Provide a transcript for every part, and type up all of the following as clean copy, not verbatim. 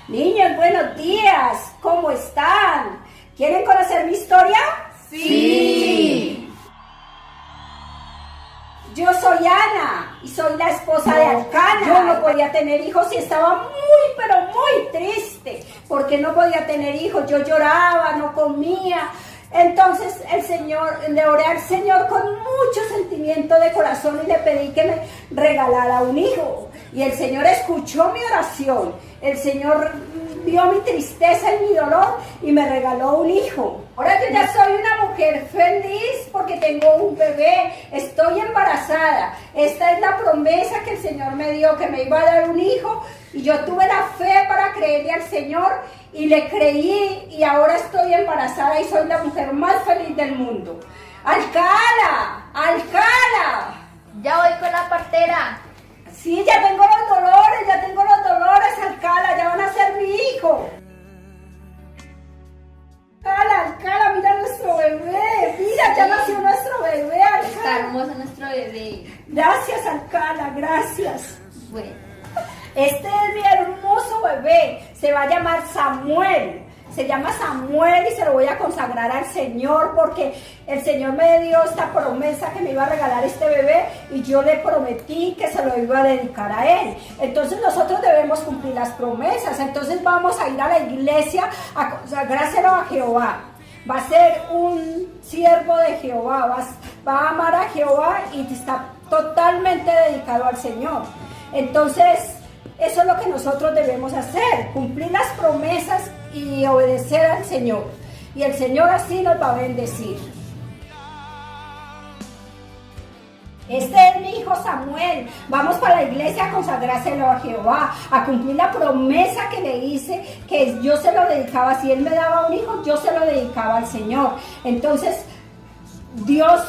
Niños, buenos días. ¿Cómo están? ¿Quieren conocer mi historia? Sí. Yo soy Ana y soy la esposa de Alcana. Yo no podía tener hijos y estaba pero muy triste porque no podía tener hijos. Yo lloraba, no comía. Entonces le oré al Señor con mucho sentimiento de corazón y le pedí que me regalara un hijo. Y el Señor escuchó mi oración. El Señor vio mi tristeza y mi dolor y me regaló un hijo. Ahora yo ya soy una mujer feliz porque tengo un bebé, estoy embarazada. Esta es la promesa que el Señor me dio, que me iba a dar un hijo, y yo tuve la fe para creerle al Señor y le creí, y ahora estoy embarazada y soy la mujer más feliz del mundo. ¡Alcala! ¡Alcala! Ya voy con la partera. Sí, ya tengo los dolores, Alcala, ya van a ser mi hijo. Alcala, mira nuestro bebé, mira, ya nació nuestro bebé, Alcala. Está hermoso nuestro bebé. Gracias, Alcala, gracias. Bueno, Este es mi hermoso bebé, se va a llamar Samuel. Se llama Samuel y se lo voy a consagrar al Señor porque el Señor me dio esta promesa que me iba a regalar este bebé y yo le prometí que se lo iba a dedicar a él. Entonces nosotros debemos cumplir las promesas. Entonces vamos a ir a la iglesia a consagrárselo a Jehová. Va a ser un siervo de Jehová, va a amar a Jehová y está totalmente dedicado al Señor. Entonces eso es lo que nosotros debemos hacer, cumplir las promesas y obedecer al Señor. Y el Señor así nos va a bendecir. Este es mi hijo Samuel. Vamos para la iglesia a consagrárselo a Jehová, a cumplir la promesa que le hice, que yo se lo dedicaba. Si él me daba un hijo, yo se lo dedicaba al Señor. Entonces Dios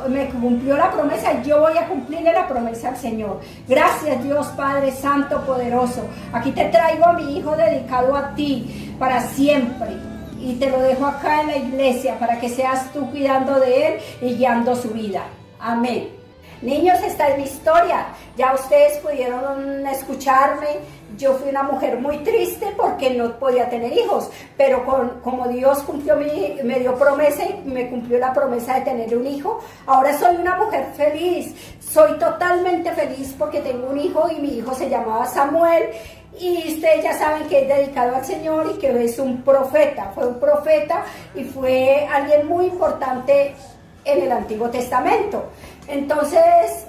me cumplió la promesa y yo voy a cumplirle la promesa al Señor. Gracias, Dios Padre Santo, poderoso. Aquí te traigo a mi hijo dedicado a ti para siempre. Y te lo dejo acá en la iglesia para que seas tú cuidando de él y guiando su vida. Amén. Niños, esta es mi historia. Ya ustedes pudieron escucharme. Yo fui una mujer muy triste porque no podía tener hijos, pero como Dios me dio promesa y me cumplió la promesa de tener un hijo, ahora soy una mujer feliz. Soy totalmente feliz porque tengo un hijo y mi hijo se llamaba Samuel. Y ustedes ya saben que es dedicado al Señor y que es un profeta. Fue un profeta y fue alguien muy importante en el Antiguo Testamento. Entonces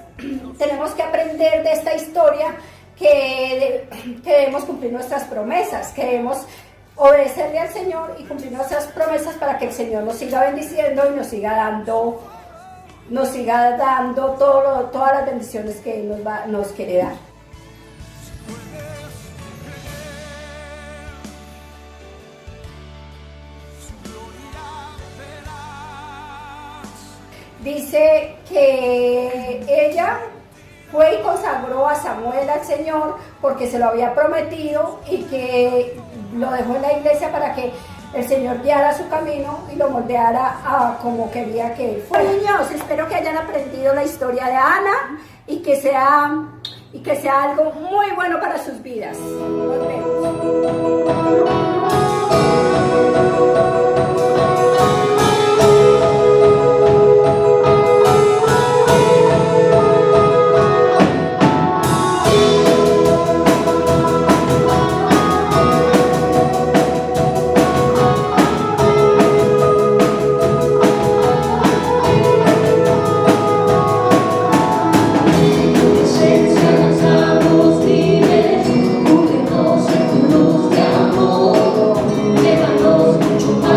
tenemos que aprender de esta historia que debemos cumplir nuestras promesas, que debemos obedecerle al Señor y cumplir nuestras promesas para que el Señor nos siga bendiciendo y nos siga dando todas las bendiciones que Él nos quiere dar. Dice que ella fue y consagró a Samuel al Señor porque se lo había prometido y que lo dejó en la iglesia para que el Señor guiara su camino y lo moldeara a como quería que él fuera. Niños, espero que hayan aprendido la historia de Ana y que sea algo muy bueno para sus vidas. Nos vemos. Mucho más.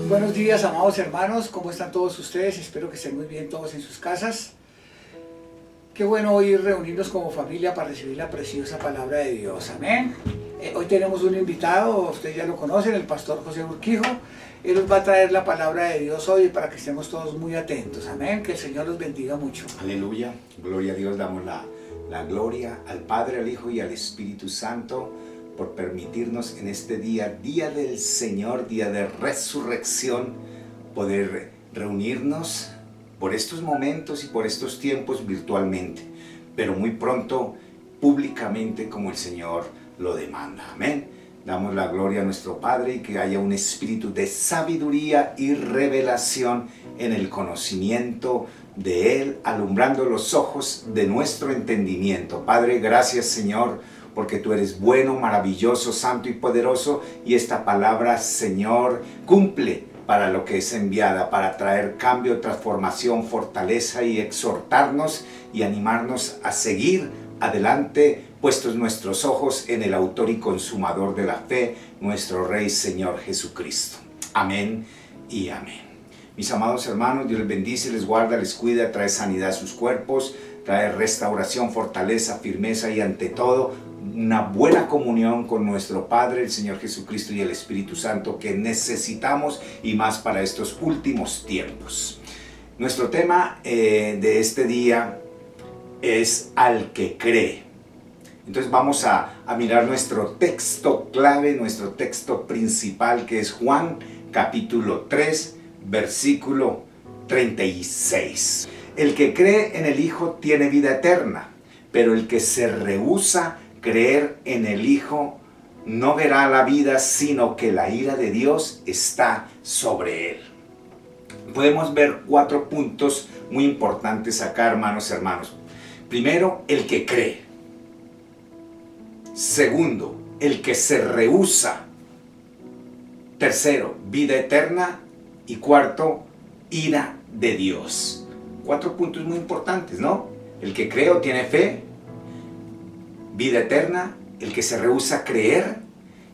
Buenos días, amados hermanos, ¿cómo están todos ustedes? Espero que estén muy bien todos en sus casas. Qué bueno hoy reunirnos como familia para recibir la preciosa palabra de Dios, amén. Hoy tenemos un invitado, ustedes ya lo conocen, el pastor José Urquijo. Él nos va a traer la palabra de Dios hoy para que estemos todos muy atentos, amén. Que el Señor los bendiga mucho. Aleluya, gloria a Dios, damos la gloria al Padre, al Hijo y al Espíritu Santo por permitirnos en este día, día del Señor, día de resurrección, poder reunirnos por estos momentos y por estos tiempos virtualmente, pero muy pronto públicamente como el Señor lo demanda. Amén. Damos la gloria a nuestro Padre y que haya un espíritu de sabiduría y revelación en el conocimiento de Él, alumbrando los ojos de nuestro entendimiento. Padre, gracias Señor, porque tú eres bueno, maravilloso, santo y poderoso, y esta palabra, Señor, cumple para lo que es enviada, para traer cambio, transformación, fortaleza y exhortarnos y animarnos a seguir adelante, puestos nuestros ojos en el autor y consumador de la fe, nuestro Rey Señor Jesucristo. Amén y amén. Mis amados hermanos, Dios les bendice, les guarda, les cuida, trae sanidad a sus cuerpos, trae restauración, fortaleza, firmeza y ante todo una buena comunión con nuestro Padre, el Señor Jesucristo y el Espíritu Santo que necesitamos y más para estos últimos tiempos. Nuestro tema de este día es al que cree. Entonces vamos a mirar nuestro texto clave, nuestro texto principal, que es Juan capítulo 3, versículo 36. El que cree en el Hijo tiene vida eterna, pero el que se rehúsa creer en el Hijo no verá la vida, sino que la ira de Dios está sobre él. Podemos ver 4 puntos muy importantes acá, hermanos. Primero, el que cree. Segundo, el que se rehúsa. Tercero, vida eterna. Y cuarto, ira de Dios. 4 puntos muy importantes, ¿no? El que cree o tiene fe, vida eterna, el que se rehúsa creer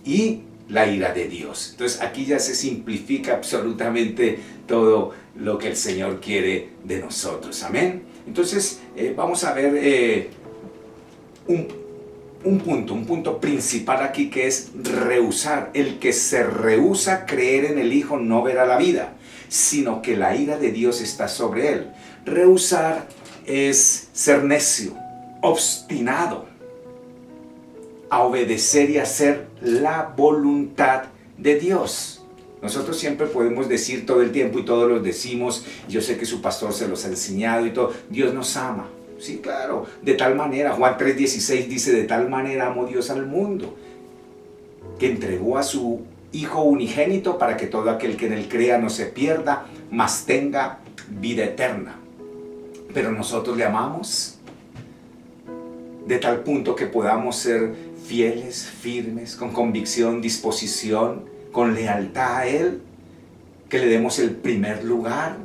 y la ira de Dios. Entonces aquí ya se simplifica absolutamente todo lo que el Señor quiere de nosotros. Amén. Entonces vamos a ver un punto principal aquí, que es rehusar. El que se rehúsa a creer en el Hijo no verá la vida, sino que la ira de Dios está sobre él. Rehusar es ser necio, obstinado a obedecer y hacer la voluntad de Dios. Nosotros siempre podemos decir todo el tiempo, y todos los decimos, yo sé que su pastor se los ha enseñado y todo, Dios nos ama. Sí, claro, de tal manera, Juan 3:16 dice, de tal manera amó Dios al mundo, que entregó a su Hijo unigénito para que todo aquel que en él crea no se pierda, mas tenga vida eterna. Pero nosotros le amamos de tal punto que podamos ser fieles, firmes, con convicción, disposición, con lealtad a Él, que le demos el primer lugar,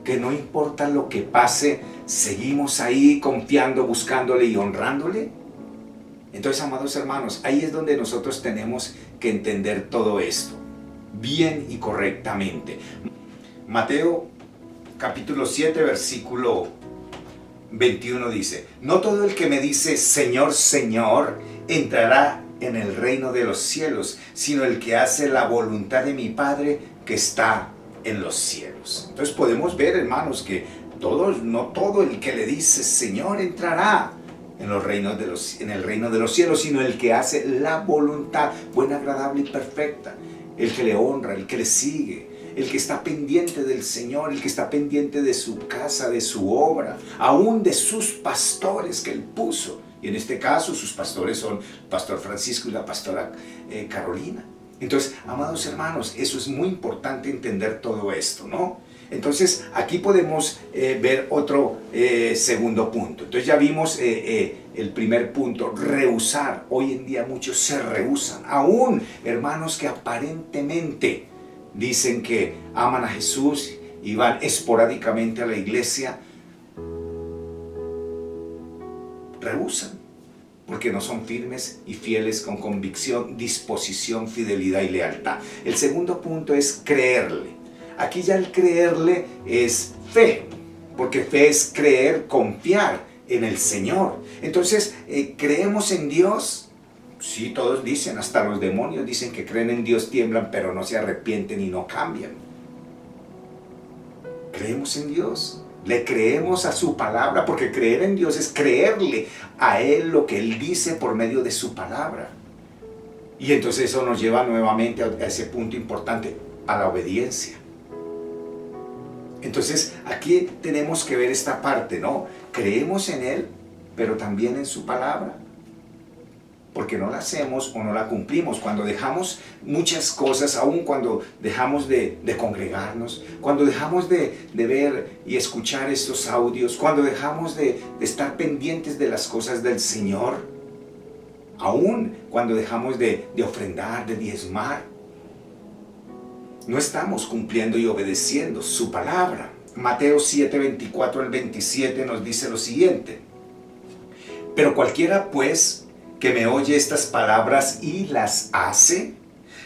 que no importa lo que pase, seguimos ahí confiando, buscándole y honrándole. Entonces, amados hermanos, ahí es donde nosotros tenemos que entender todo esto, bien y correctamente. Mateo capítulo 7, versículo 21 dice, no todo el que me dice Señor, Señor, entrará en el reino de los cielos, sino el que hace la voluntad de mi Padre que está en los cielos. Entonces podemos ver, hermanos, que no todo el que le dice Señor entrará en el reino de los cielos, sino el que hace la voluntad buena, agradable y perfecta, el que le honra, el que le sigue, el que está pendiente del Señor, el que está pendiente de su casa, de su obra, aún de sus pastores que Él puso. Y en este caso sus pastores son el pastor Francisco y la pastora Carolina. Entonces, amados hermanos, eso es muy importante entender todo esto, ¿no? Entonces, aquí podemos ver otro segundo punto. Entonces ya vimos el primer punto, rehusar. Hoy en día muchos se rehusan, aún hermanos que aparentemente dicen que aman a Jesús y van esporádicamente a la iglesia, rehusan, porque no son firmes y fieles con convicción, disposición, fidelidad y lealtad. El segundo punto es creerle. Aquí ya el creerle es fe, porque fe es creer, confiar en el Señor. Entonces, ¿creemos en Dios? Sí, todos dicen, hasta los demonios dicen que creen en Dios, tiemblan, pero no se arrepienten y no cambian. ¿Creemos en Dios? Le creemos a su palabra, porque creer en Dios es creerle a Él lo que Él dice por medio de su palabra. Y entonces eso nos lleva nuevamente a ese punto importante, a la obediencia. Entonces aquí tenemos que ver esta parte, ¿no? Creemos en Él, pero también en su palabra, porque no la hacemos o no la cumplimos. Cuando dejamos muchas cosas, aun cuando dejamos de congregarnos, cuando dejamos de ver y escuchar estos audios, cuando dejamos de estar pendientes de las cosas del Señor, aun cuando dejamos de ofrendar, de diezmar, no estamos cumpliendo y obedeciendo su palabra. Mateo 7, 24 al 27 nos dice lo siguiente: pero cualquiera pues que me oye estas palabras y las hace,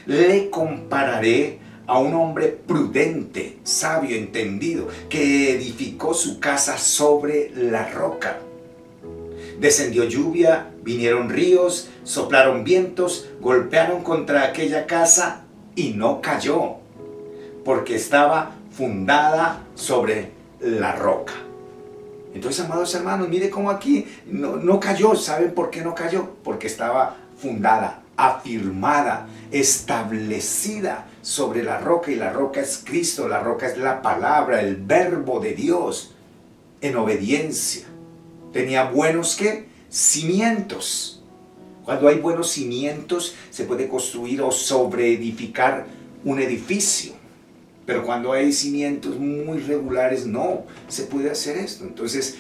le compararé a un hombre prudente, sabio, entendido, que edificó su casa sobre la roca. Descendió lluvia, vinieron ríos, soplaron vientos, golpearon contra aquella casa y no cayó, porque estaba fundada sobre la roca. Entonces, amados hermanos, mire cómo aquí no cayó. ¿Saben por qué no cayó? Porque estaba fundada, afirmada, establecida sobre la roca, y la roca es Cristo, la roca es la palabra, el verbo de Dios, en obediencia. Tenía buenos, ¿qué? Cimientos. Cuando hay buenos cimientos, se puede construir o sobreedificar un edificio. Pero cuando hay cimientos muy regulares, no se puede hacer esto. Entonces,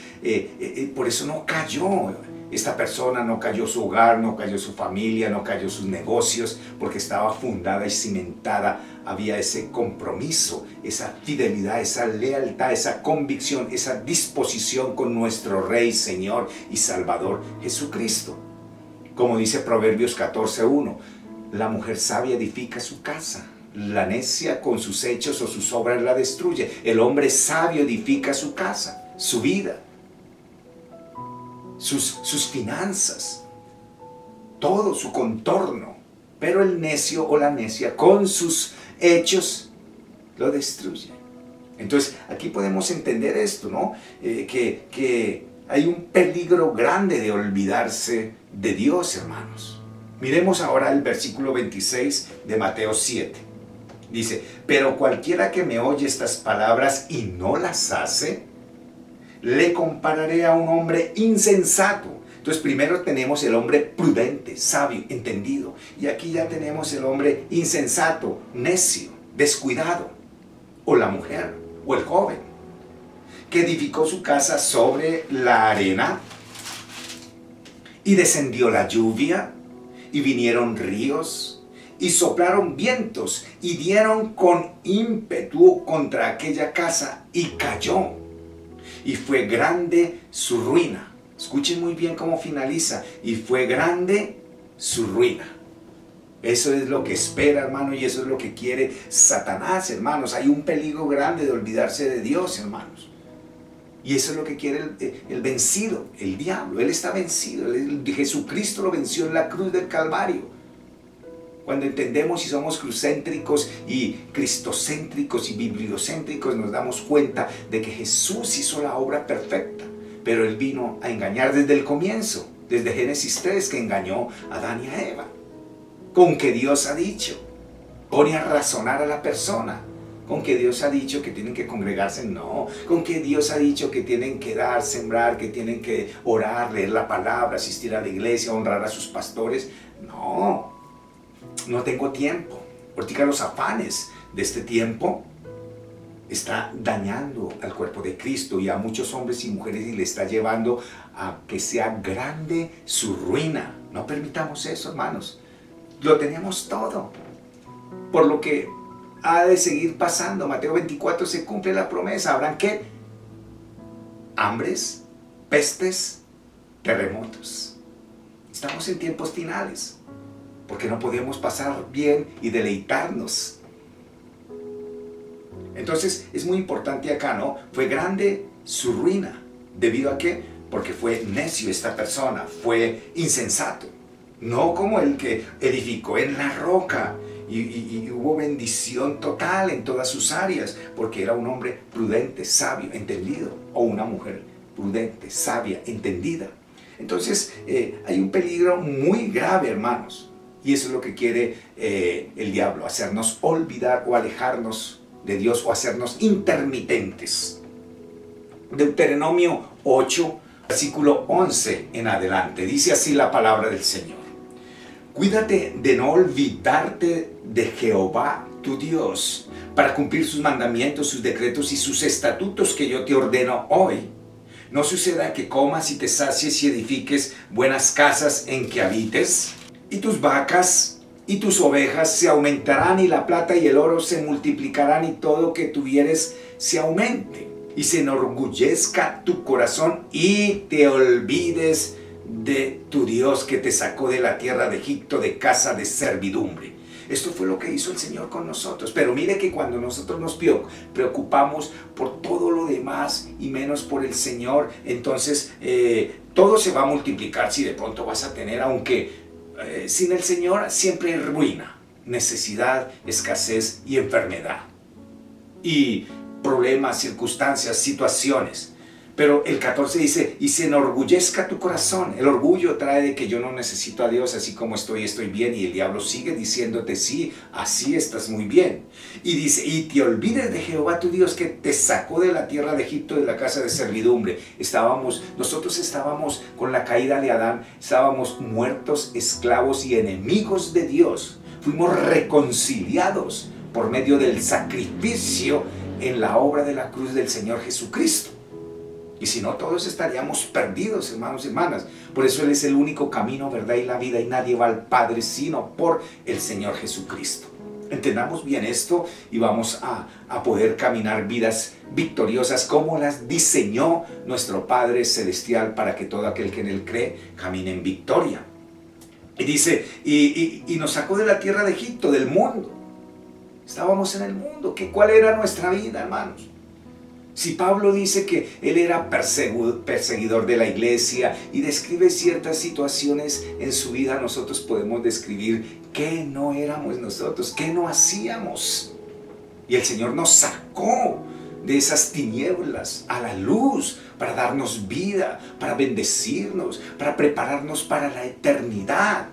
por eso no cayó esta persona, no cayó su hogar, no cayó su familia, no cayó sus negocios, porque estaba fundada y cimentada. Había ese compromiso, esa fidelidad, esa lealtad, esa convicción, esa disposición con nuestro Rey, Señor y Salvador Jesucristo. Como dice Proverbios 14:1, la mujer sabia edifica su casa, la necia con sus hechos o sus obras la destruye. El hombre sabio edifica su casa, su vida, sus finanzas. todo su contorno, pero el necio o la necia con sus hechos lo destruye. Entonces aquí podemos entender esto, ¿no? Que hay un peligro grande de olvidarse de Dios, hermanos. Miremos ahora el versículo 26 de Mateo 7. Dice, pero cualquiera que me oye estas palabras y no las hace, le compararé a un hombre insensato. Entonces primero tenemos el hombre prudente, sabio, entendido. Y aquí ya tenemos el hombre insensato, necio, descuidado. O la mujer, o el joven, que edificó su casa sobre la arena, y descendió la lluvia, y vinieron ríos, y soplaron vientos, y dieron con ímpetu contra aquella casa, y cayó. Y fue grande su ruina. Escuchen muy bien cómo finaliza. Y fue grande su ruina. Eso es lo que espera, hermano, y eso es lo que quiere Satanás, hermanos. Hay un peligro grande de olvidarse de Dios, hermanos. Y eso es lo que quiere el vencido, el diablo. Él está vencido. Jesucristo lo venció en la cruz del Calvario. Cuando entendemos y somos crucéntricos y cristocéntricos y bibliocéntricos, nos damos cuenta de que Jesús hizo la obra perfecta. Pero Él vino a engañar desde el comienzo, desde Génesis 3, que engañó a Adán y a Eva. Con que Dios ha dicho, pone a razonar a la persona. Con que Dios ha dicho que tienen que congregarse, no. Con que Dios ha dicho que tienen que dar, sembrar, que tienen que orar, leer la palabra, asistir a la iglesia, honrar a sus pastores. No, no tengo tiempo. Ahorita los afanes de este tiempo está dañando al cuerpo de Cristo y a muchos hombres y mujeres, y le está llevando a que sea grande su ruina. No permitamos eso, hermanos. Lo tenemos todo, por lo que ha de seguir pasando. Mateo 24 se cumple la promesa. ¿Habrán qué? Hambres, pestes, terremotos. Estamos en tiempos finales, porque no podemos pasar bien y deleitarnos. Entonces es muy importante acá, ¿no? Fue grande su ruina. ¿Debido a qué? Porque fue necio esta persona, fue insensato. No como el que edificó en la roca y hubo bendición total en todas sus áreas, porque era un hombre prudente, sabio, entendido, o una mujer prudente, sabia, entendida. Entonces hay un peligro muy grave, hermanos, y eso es lo que quiere el diablo, hacernos olvidar o alejarnos de Dios o hacernos intermitentes. Deuteronomio 8, versículo 11 en adelante, dice así la palabra del Señor. Cuídate de no olvidarte de Jehová tu Dios, para cumplir sus mandamientos, sus decretos y sus estatutos que yo te ordeno hoy. No suceda que comas y te sacies y edifiques buenas casas en que habites, y tus vacas y tus ovejas se aumentarán, y la plata y el oro se multiplicarán, y todo que tuvieres se aumente, y se enorgullezca tu corazón, y te olvides de tu Dios que te sacó de la tierra de Egipto, de casa de servidumbre. Esto fue lo que hizo el Señor con nosotros. Pero mire que cuando nosotros nos preocupamos por todo lo demás y menos por el Señor, entonces todo se va a multiplicar. Si de pronto vas a tener, aunque sin el Señor siempre hay ruina, necesidad, escasez y enfermedad, y problemas, circunstancias, situaciones. Pero el 14 dice, y se enorgullezca tu corazón. El orgullo trae de que yo no necesito a Dios, así como estoy bien. Y el diablo sigue diciéndote, sí, así estás muy bien. Y dice, y te olvides de Jehová tu Dios, que te sacó de la tierra de Egipto, de la casa de servidumbre. Nosotros estábamos con la caída de Adán, estábamos muertos, esclavos y enemigos de Dios. Fuimos reconciliados por medio del sacrificio en la obra de la cruz del Señor Jesucristo. Y si no, todos estaríamos perdidos, hermanos y hermanas. Por eso Él es el único camino, verdad y la vida, y nadie va al Padre sino por el Señor Jesucristo. Entendamos bien esto y vamos a poder caminar vidas victoriosas como las diseñó nuestro Padre Celestial, para que todo aquel que en Él cree camine en victoria. Y dice, y nos sacó de la tierra de Egipto, del mundo. Estábamos en el mundo. ¿Cuál era nuestra vida, hermanos? Si Pablo dice que él era perseguidor de la iglesia y describe ciertas situaciones en su vida, nosotros podemos describir qué no éramos nosotros, qué no hacíamos. Y el Señor nos sacó de esas tinieblas a la luz para darnos vida, para bendecirnos, para prepararnos para la eternidad.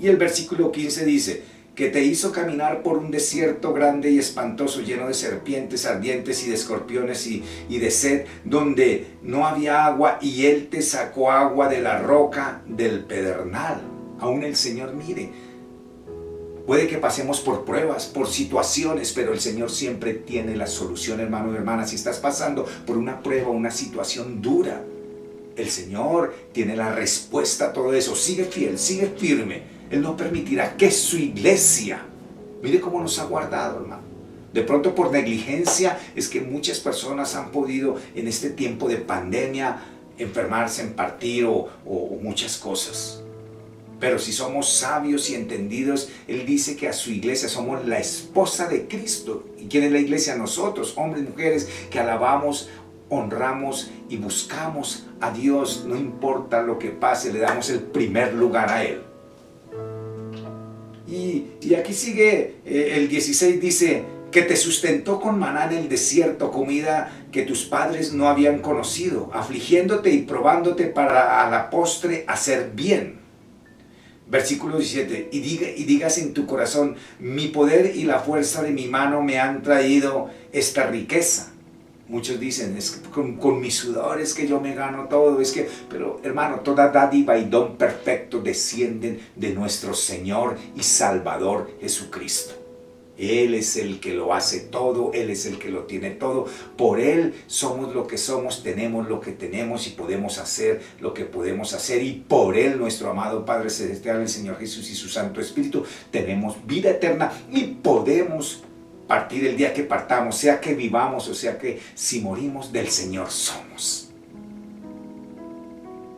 Y el versículo 15 dice que te hizo caminar por un desierto grande y espantoso, lleno de serpientes ardientes y de escorpiones y de sed, donde no había agua, y Él te sacó agua de la roca del pedernal. Aún el Señor, mire, puede que pasemos por pruebas, por situaciones, pero el Señor siempre tiene la solución, hermano y hermana. Si estás pasando por una prueba, una situación dura, el Señor tiene la respuesta a todo eso. Sigue fiel, sigue firme. Él no permitirá que su iglesia, mire cómo nos ha guardado, hermano. De pronto por negligencia es que muchas personas han podido en este tiempo de pandemia enfermarse, en partir o muchas cosas. Pero si somos sabios y entendidos, Él dice que a su iglesia somos la esposa de Cristo. ¿Y quién es la iglesia? Nosotros, hombres y mujeres, que alabamos, honramos y buscamos a Dios. No importa lo que pase, le damos el primer lugar a Él. Y aquí sigue el 16, dice que te sustentó con maná en el desierto, comida que tus padres no habían conocido, afligiéndote y probándote para a la postre hacer bien. Versículo 17, y digas en tu corazón, mi poder y la fuerza de mi mano me han traído esta riqueza. Muchos dicen, es que con mis sudores que yo me gano todo, pero hermano, toda dádiva y don perfecto descienden de nuestro Señor y Salvador Jesucristo. Él es el que lo hace todo, Él es el que lo tiene todo. Por Él somos lo que somos, tenemos lo que tenemos y podemos hacer lo que podemos hacer. Y por Él, nuestro amado Padre Celestial, el Señor Jesús y su Santo Espíritu, tenemos vida eterna y podemos partir el día que partamos, sea que vivamos o sea que si morimos, del Señor somos.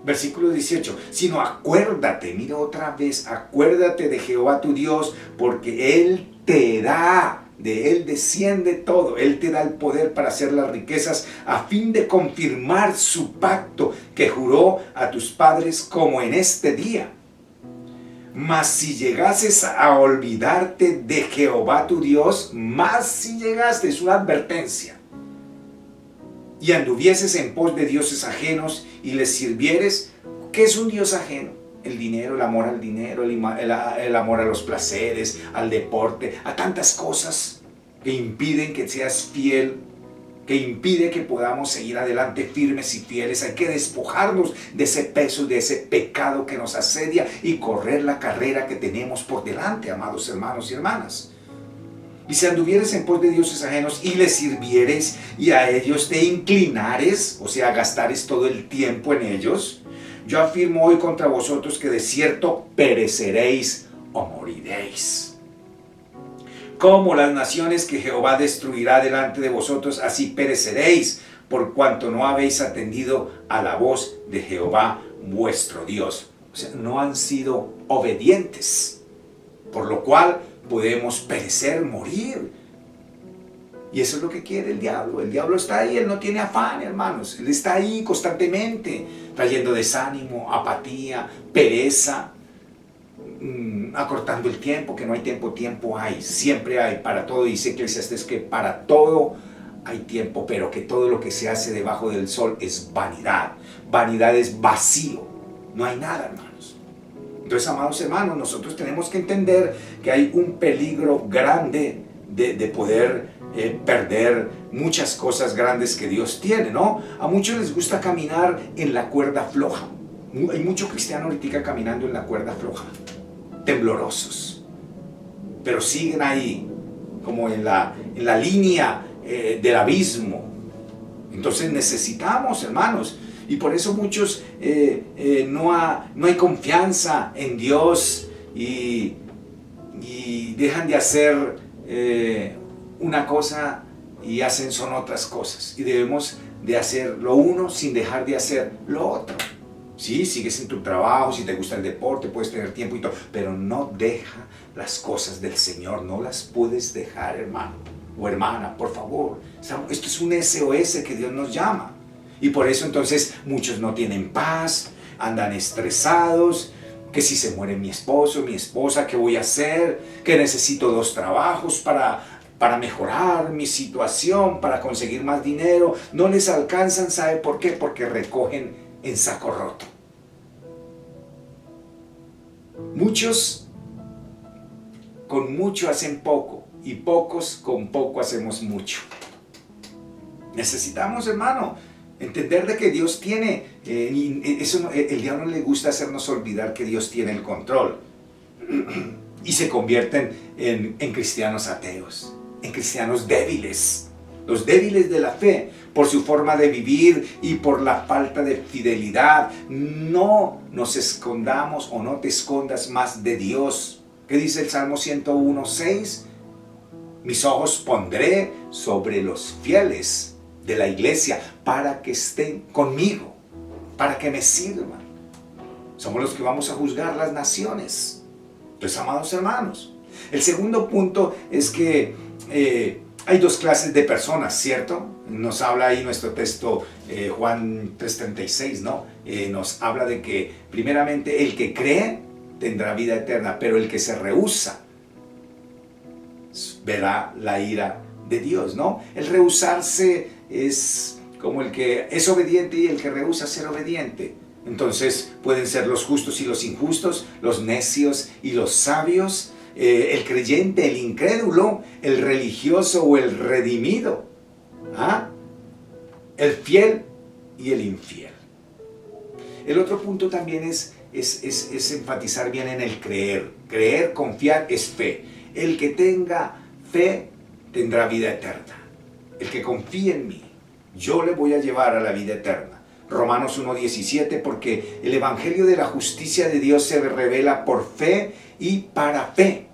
Versículo 18, sino acuérdate, mira otra vez, acuérdate de Jehová tu Dios, porque Él te da, de Él desciende todo, Él te da el poder para hacer las riquezas, a fin de confirmar su pacto que juró a tus padres como en este día. Mas si llegases a olvidarte de Jehová tu Dios, más si llegaste, es una advertencia, y anduvieses en pos de dioses ajenos y les sirvieres, ¿qué es un dios ajeno? El dinero, el amor al dinero, el amor a los placeres, al deporte, a tantas cosas que impiden que seas fiel, que impide que podamos seguir adelante firmes y fieles. Hay que despojarnos de ese peso, de ese pecado que nos asedia y correr la carrera que tenemos por delante, amados hermanos y hermanas. Y si anduvieres en pos de dioses ajenos y les sirvieres y a ellos te inclinares, o sea, gastares todo el tiempo en ellos, yo afirmo hoy contra vosotros que de cierto pereceréis o moriréis. Como las naciones que Jehová destruirá delante de vosotros, así pereceréis, por cuanto no habéis atendido a la voz de Jehová vuestro Dios. O sea, no han sido obedientes, por lo cual podemos perecer, morir. Y eso es lo que quiere el diablo. El diablo está ahí, él no tiene afán, hermanos. Él está ahí constantemente, trayendo desánimo, apatía, pereza, acortando el tiempo, que no hay tiempo, tiempo hay, siempre hay para todo. Dice Eclesiastés que para todo hay tiempo, pero que todo lo que se hace debajo del sol es vanidad. Vanidad es vacío, no hay nada, hermanos. Entonces, amados hermanos, nosotros tenemos que entender que hay un peligro grande de poder perder muchas cosas grandes que Dios tiene, ¿no? A muchos les gusta caminar en la cuerda floja. Hay mucho cristiano ahorita caminando en la cuerda floja, temblorosos, pero siguen ahí como en la línea del abismo. Entonces necesitamos, hermanos, y por eso muchos no hay confianza en Dios y dejan de hacer una cosa y son otras cosas, y debemos de hacer lo uno sin dejar de hacer lo otro. Sí, sigues en tu trabajo, si te gusta el deporte, puedes tener tiempo y todo, pero no deja las cosas del Señor, no las puedes dejar, hermano o hermana, por favor. Esto es un SOS que Dios nos llama. Y por eso entonces muchos no tienen paz, andan estresados, que si se muere mi esposo, mi esposa, ¿qué voy a hacer? Que necesito 2 trabajos para mejorar mi situación, para conseguir más dinero. No les alcanzan, ¿sabe por qué? Porque recogen en saco roto. Muchos con mucho hacen poco y pocos con poco hacemos mucho. Necesitamos, hermano, entender de que Dios tiene, el diablo le gusta hacernos olvidar que Dios tiene el control y se convierten en cristianos ateos, en cristianos débiles, los débiles de la fe, por su forma de vivir y por la falta de fidelidad. No nos escondamos o no te escondas más de Dios. ¿Qué dice el Salmo 101:6? Mis ojos pondré sobre los fieles de la iglesia para que estén conmigo, para que me sirvan. Somos los que vamos a juzgar las naciones. Entonces, amados hermanos, el segundo punto es que hay 2 clases de personas, ¿cierto? Nos habla ahí nuestro texto, Juan 3:36, ¿no? Nos habla de que primeramente el que cree tendrá vida eterna, pero el que se rehúsa verá la ira de Dios, ¿no? El rehusarse es como el que es obediente y el que rehúsa ser obediente. Entonces pueden ser los justos y los injustos, los necios y los sabios, el creyente, el incrédulo, el religioso o el redimido, ¿ah? El fiel y el infiel. El otro punto también es enfatizar bien en el creer. Creer, confiar es fe. El que tenga fe tendrá vida eterna. El que confíe en mí, yo le voy a llevar a la vida eterna. Romanos 1:17, porque el evangelio de la justicia de Dios se revela por fe y para fe.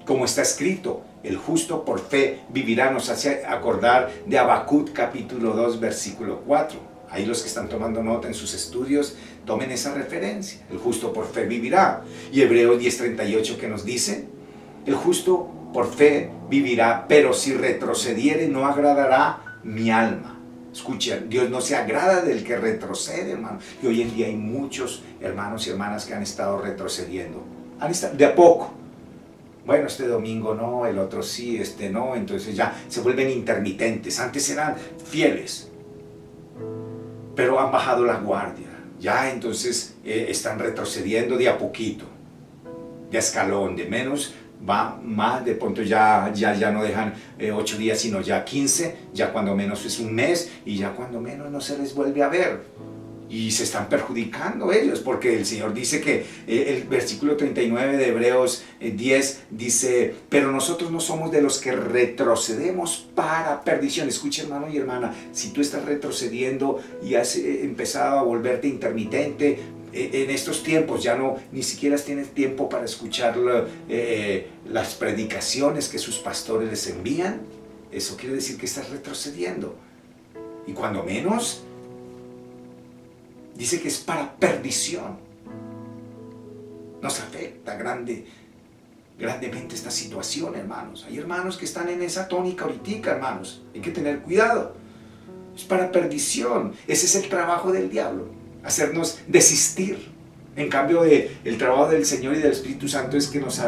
Como está escrito, el justo por fe vivirá. Nos hace acordar de Habacuc capítulo 2 versículo 4. Ahí los que están tomando nota en sus estudios, tomen esa referencia. El justo por fe vivirá. Y Hebreos 10:38 que nos dice, el justo por fe vivirá, pero si retrocediere no agradará mi alma. Escucha, Dios no se agrada del que retrocede, hermano. Y hoy en día hay muchos hermanos y hermanas que han estado retrocediendo. Han estado de a poco. Bueno, este domingo no, el otro sí, este no. Entonces ya se vuelven intermitentes. Antes eran fieles, pero han bajado la guardia. Ya entonces están retrocediendo de a poquito, de a escalón, de menos va más, de pronto ya no dejan 8 días, sino ya 15, ya cuando menos es un mes, y ya cuando menos no se les vuelve a ver. Y se están perjudicando ellos, porque el Señor dice que el versículo 39 de Hebreos 10 dice, pero nosotros no somos de los que retrocedemos para perdición. Escucha, hermano y hermana, si tú estás retrocediendo y has empezado a volverte intermitente, en estos tiempos ya no, ni siquiera tienes tiempo para escuchar las predicaciones que sus pastores les envían, eso quiere decir que estás retrocediendo. Y cuando menos, dice que es para perdición. Nos afecta grandemente esta situación, hermanos. Hay hermanos que están en esa tónica ahorita, hermanos. Hay que tener cuidado. Es para perdición. Ese es el trabajo del diablo, hacernos desistir. En cambio, el trabajo del Señor y del Espíritu Santo es que nos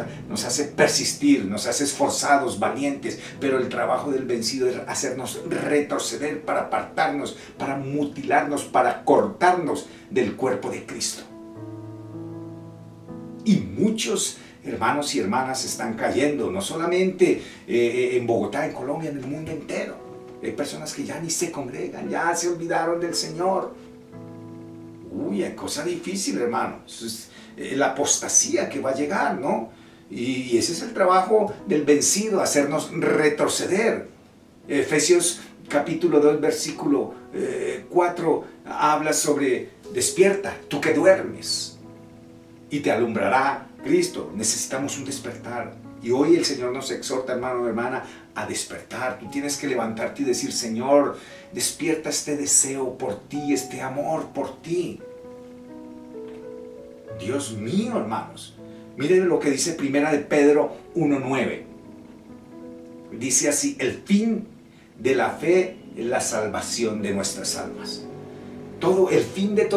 hace persistir, nos hace esforzados, valientes, pero el trabajo del vencido es hacernos retroceder para apartarnos, para mutilarnos, para cortarnos del cuerpo de Cristo. Y muchos hermanos y hermanas están cayendo, no solamente en Bogotá, en Colombia, en el mundo entero. Hay personas que ya ni se congregan, ya se olvidaron del Señor. Uy, hay cosa difícil, hermano. Eso es la apostasía que va a llegar, ¿no? Y ese es el trabajo del vencido, hacernos retroceder. Efesios capítulo 2, versículo 4, habla sobre despierta, tú que duermes, y te alumbrará Cristo. Necesitamos un despertar. Y hoy el Señor nos exhorta, hermano o hermana, a despertar. Tú tienes que levantarte y decir, Señor, despierta este deseo por ti, este amor por ti. Dios mío, hermanos. Miren lo que dice Primera de Pedro 1:9. Dice así: el fin de la fe es la salvación de nuestras almas. El fin de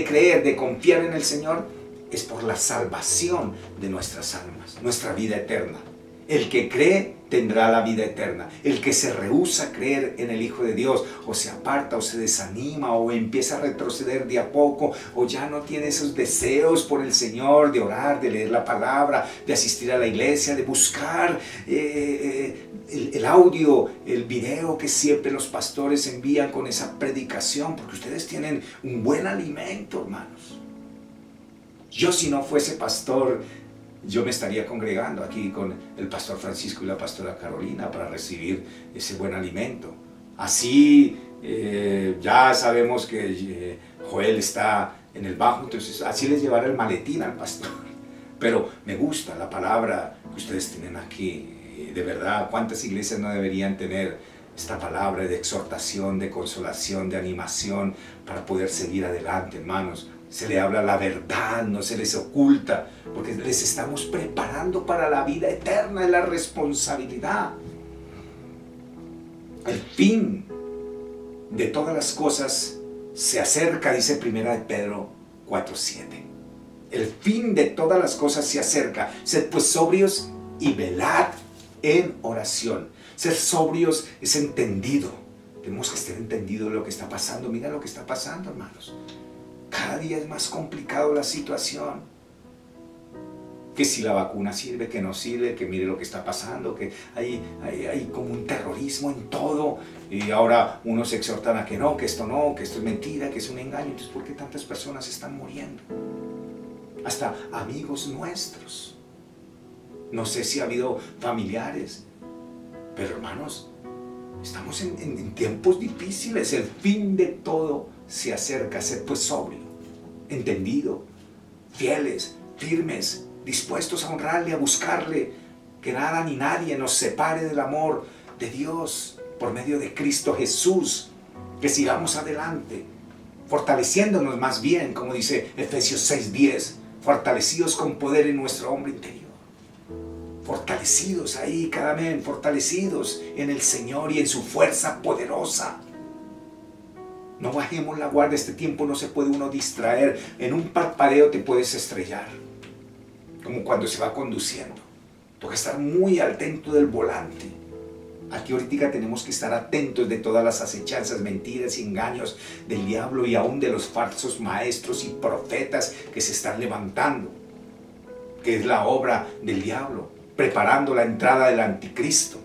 creer, de confiar en el Señor, es por la salvación de nuestras almas, nuestra vida eterna. El que cree tendrá la vida eterna. El que se rehúsa a creer en el Hijo de Dios, o se aparta, o se desanima, o empieza a retroceder de a poco, o ya no tiene esos deseos por el Señor, de orar, de leer la palabra, de asistir a la iglesia, de buscar el audio, el video que siempre los pastores envían con esa predicación, porque ustedes tienen un buen alimento, hermanos. Yo, si no fuese pastor, yo me estaría congregando aquí con el pastor Francisco y la pastora Carolina para recibir ese buen alimento. Así ya sabemos que Joel está en el bajo, entonces así les llevará el maletín al pastor. Pero me gusta la palabra que ustedes tienen aquí. De verdad, ¿cuántas iglesias no deberían tener esta palabra de exhortación, de consolación, de animación para poder seguir adelante, hermanos? Se le habla la verdad, no se les oculta, porque les estamos preparando para la vida eterna, es la responsabilidad. El fin de todas las cosas se acerca, dice Primera de Pedro 4:7. El fin de todas las cosas se acerca. Sed pues sobrios y velad en oración. Ser sobrios es entendido. Tenemos que estar entendidos de lo que está pasando. Mira lo que está pasando, hermanos. Cada día es más complicado la situación. Que si la vacuna sirve, que no sirve, que mire lo que está pasando, que hay como un terrorismo en todo. Y ahora unos exhortan a que no, que esto es mentira, que es un engaño. Entonces, ¿por qué tantas personas están muriendo? Hasta amigos nuestros. No sé si ha habido familiares. Pero hermanos, estamos en tiempos difíciles. El fin de todo se acerca. Sed pues sobrio, entendido, fieles, firmes, dispuestos a honrarle, a buscarle, que nada ni nadie nos separe del amor de Dios por medio de Cristo Jesús. Que sigamos adelante, fortaleciéndonos más bien, como dice Efesios 6:10, fortalecidos con poder en nuestro hombre interior. Fortalecidos ahí cada vez, fortalecidos en el Señor y en su fuerza poderosa. No bajemos la guardia. Este tiempo no se puede uno distraer. En un parpadeo te puedes estrellar, como cuando se va conduciendo. Toca estar muy atento del volante. Aquí ahorita tenemos que estar atentos de todas las acechanzas, mentiras y engaños del diablo, y aún de los falsos maestros y profetas que se están levantando, que es la obra del diablo, preparando la entrada del anticristo.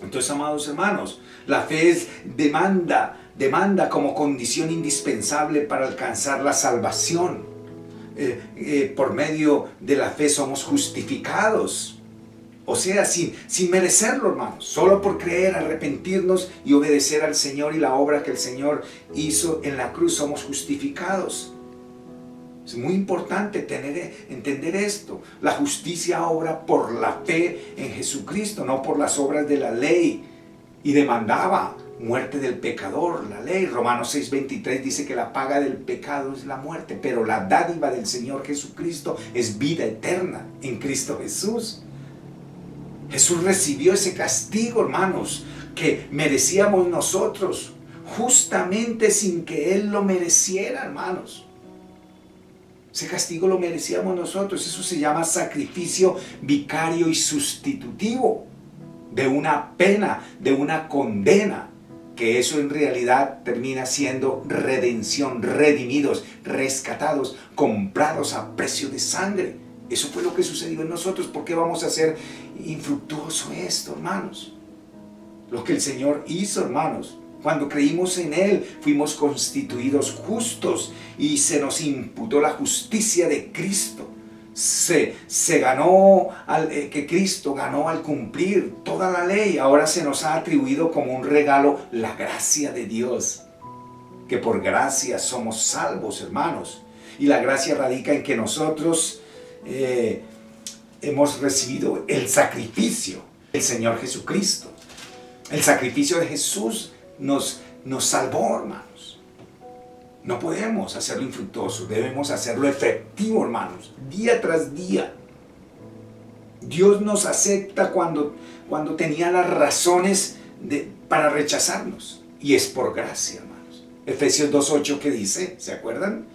Entonces, amados hermanos, la fe es demanda como condición indispensable para alcanzar la salvación. Por medio de la fe somos justificados. O sea, sin merecerlo, hermanos. Solo por creer, arrepentirnos y obedecer al Señor y la obra que el Señor hizo en la cruz, somos justificados. Es muy importante entender esto. La justicia obra por la fe en Jesucristo, no por las obras de la ley. Y demandaba muerte del pecador, la ley. Romanos 6:23 dice que la paga del pecado es la muerte, pero la dádiva del Señor Jesucristo es vida eterna en Cristo Jesús. Jesús recibió ese castigo, hermanos, que merecíamos nosotros, justamente sin que Él lo mereciera, hermanos. Ese castigo lo merecíamos nosotros. Eso se llama sacrificio vicario y sustitutivo de una pena, de una condena, que eso en realidad termina siendo redención, redimidos, rescatados, comprados a precio de sangre. Eso fue lo que sucedió en nosotros. ¿Por qué vamos a hacer infructuoso esto, hermanos? Lo que el Señor hizo, hermanos. Cuando creímos en Él, fuimos constituidos justos y se nos imputó la justicia de Cristo. Se ganó, que Cristo ganó al cumplir toda la ley. Ahora se nos ha atribuido como un regalo la gracia de Dios. Que por gracia somos salvos, hermanos. Y la gracia radica en que nosotros hemos recibido el sacrificio del Señor Jesucristo. El sacrificio de Jesús nos salvó, hermanos. No podemos hacerlo infructuoso, debemos hacerlo efectivo, hermanos, día tras día. Dios nos acepta cuando tenía las razones para rechazarnos, y es por gracia, hermanos. Efesios 2:8, ¿qué dice? ¿Se acuerdan?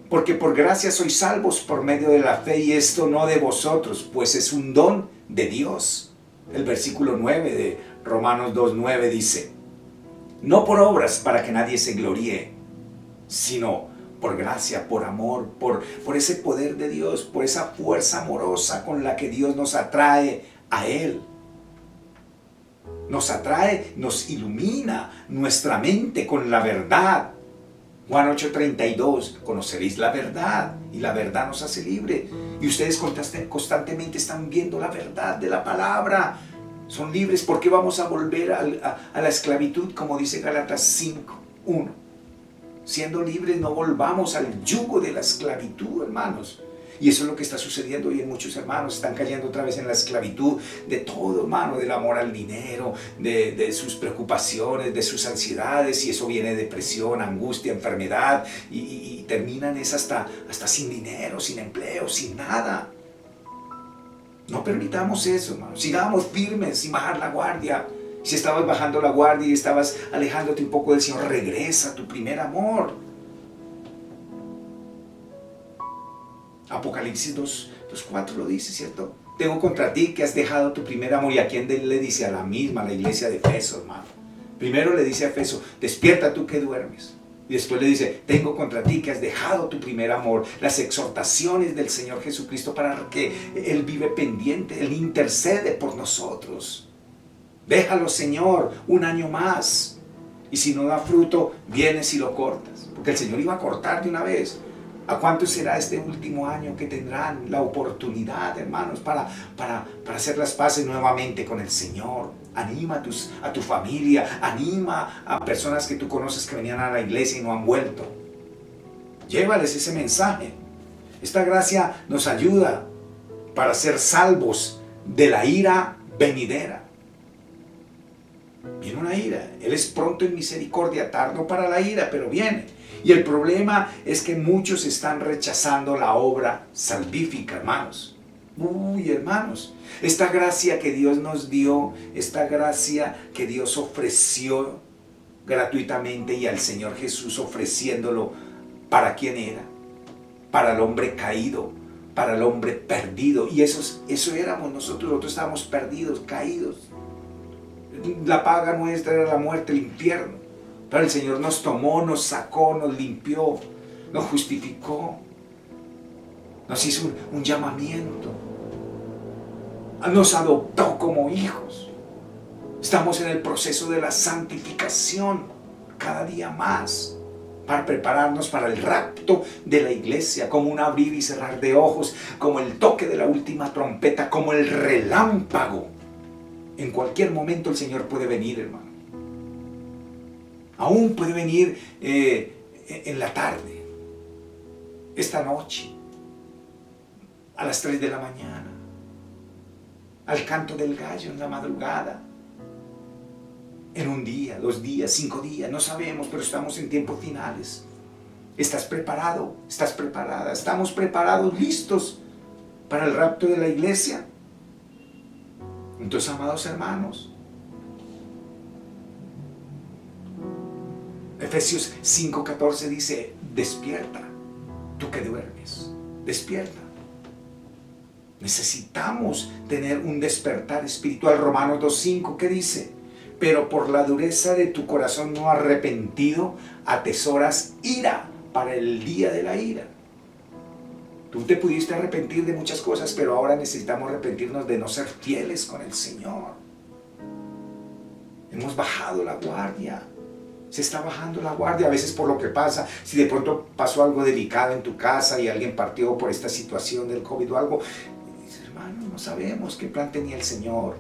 Porque por gracia sois salvos por medio de la fe, y esto no de vosotros, pues es un don de Dios. El versículo 9 de Romanos 2:9 dice: no por obras para que nadie se gloríe, sino por gracia, por amor, por ese poder de Dios, por esa fuerza amorosa con la que Dios nos atrae a Él. Nos atrae, nos ilumina nuestra mente con la verdad. Juan 8:32, conoceréis la verdad y la verdad nos hace libre. Y ustedes constantemente están viendo la verdad de la palabra. Son libres. ¿Por qué vamos a volver a la esclavitud? Como dice Gálatas 5:1. Siendo libres, no volvamos al yugo de la esclavitud, hermanos. Y eso es lo que está sucediendo hoy en muchos hermanos. Están cayendo otra vez en la esclavitud de todo, hermano, del amor al dinero, de sus preocupaciones, de sus ansiedades, y eso viene de depresión, angustia, enfermedad, y terminan hasta sin dinero, sin empleo, sin nada. No permitamos eso, hermano. Sigamos firmes sin bajar la guardia. Si estabas bajando la guardia y estabas alejándote un poco del Señor, regresa a tu primer amor. Apocalipsis 2:4 lo dice, ¿cierto? Tengo contra ti que has dejado tu primer amor. ¿Y a quién le dice? A la iglesia de Efeso, hermano. Primero le dice a Efeso: despierta tú que duermes. Y después le dice: tengo contra ti que has dejado tu primer amor. Las exhortaciones del Señor Jesucristo para que Él vive pendiente, Él intercede por nosotros. Déjalo, Señor, un año más. Y si no da fruto, vienes y lo cortas. Porque el Señor iba a cortar de una vez. ¿A cuánto será este último año que tendrán la oportunidad, hermanos, para hacer las paces nuevamente con el Señor? Anima a tu familia, anima a personas que tú conoces que venían a la iglesia y no han vuelto. Llévales ese mensaje. Esta gracia nos ayuda para ser salvos de la ira venidera. Viene una ira. Él es pronto en misericordia, tardo para la ira, pero viene. Y el problema es que muchos están rechazando la obra salvífica, hermanos. Hermanos, esta gracia que Dios nos dio, esta gracia que Dios ofreció gratuitamente, y al Señor Jesús ofreciéndolo, ¿para quién era? Para el hombre caído, para el hombre perdido. Y eso éramos nosotros estábamos perdidos, caídos. La paga nuestra era la muerte, el infierno. Pero el Señor nos tomó, nos sacó, nos limpió, nos justificó, nos hizo un llamamiento, nos adoptó como hijos. Estamos en el proceso de la santificación cada día más, para prepararnos para el rapto de la iglesia, como un abrir y cerrar de ojos, como el toque de la última trompeta, como el relámpago. En cualquier momento el Señor puede venir, hermano. Aún puede venir en la tarde, esta noche, a las 3 de la mañana, al canto del gallo en la madrugada, en un día, 2 días, 5 días, no sabemos, pero estamos en tiempos finales. ¿Estás preparado? ¿Estás preparada? ¿Estamos preparados, listos para el rapto de la iglesia? Entonces, amados hermanos, Efesios 5:14 dice: despierta, tú que duermes, despierta. Necesitamos tener un despertar espiritual. Romanos 2:5, ¿qué dice? Pero por la dureza de tu corazón no arrepentido, atesoras ira para el día de la ira. Tú te pudiste arrepentir de muchas cosas, pero ahora necesitamos arrepentirnos de no ser fieles con el Señor. Hemos bajado la guardia. Se está bajando la guardia, a veces por lo que pasa. Si de pronto pasó algo delicado en tu casa y alguien partió por esta situación del COVID o algo, dices: hermano, no sabemos qué plan tenía el Señor.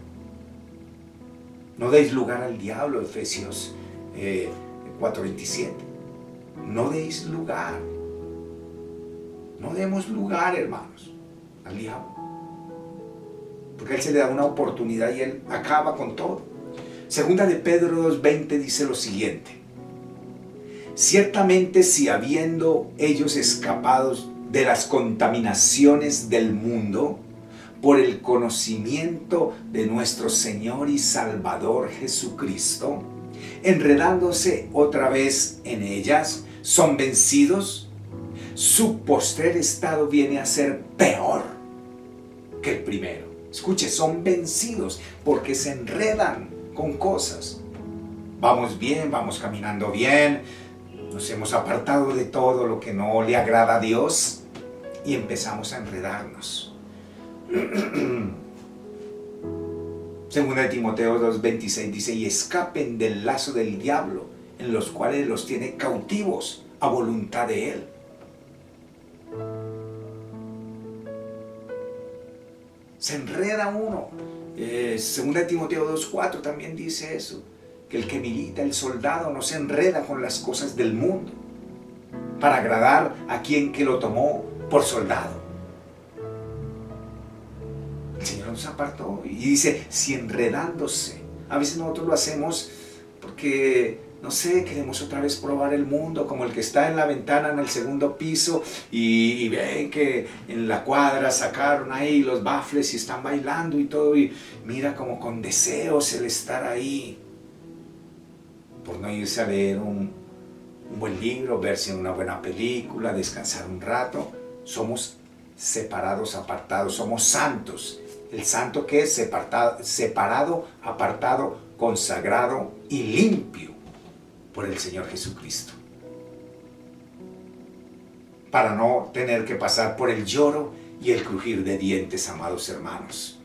No deis lugar al diablo, Efesios 4:27. No deis lugar. No demos lugar, hermanos, al diablo. Porque a él se le da una oportunidad y él acaba con todo. Segunda de Pedro 2:20 dice lo siguiente: Ciertamente si habiendo ellos escapado de las contaminaciones del mundo, por el conocimiento de nuestro Señor y Salvador Jesucristo, enredándose otra vez en ellas, son vencidos, su postrer estado viene a ser peor que el primero. Escuche, son vencidos porque se enredan con cosas. Vamos bien, vamos caminando bien, nos hemos apartado de todo lo que no le agrada a Dios y empezamos a enredarnos. Segunda de Timoteo 2:26 dice: y escapen del lazo del diablo, en los cuales los tiene cautivos a voluntad de él. Se enreda uno. Segunda de Timoteo 2:4 también dice eso, que el que milita, el soldado, no se enreda con las cosas del mundo para agradar a quien que lo tomó por soldado. El Señor nos apartó y dice, si enredándose. A veces nosotros lo hacemos porque, no sé, queremos otra vez probar el mundo, como el que está en la ventana en el segundo piso y ven que en la cuadra sacaron ahí los bafles y están bailando y todo, y mira como con deseos el estar ahí, por no irse a leer un buen libro, verse una buena película, descansar un rato. Somos separados, apartados, somos santos. El santo que es separado, apartado, consagrado y limpio por el Señor Jesucristo, para no tener que pasar por el lloro y el crujir de dientes, amados hermanos.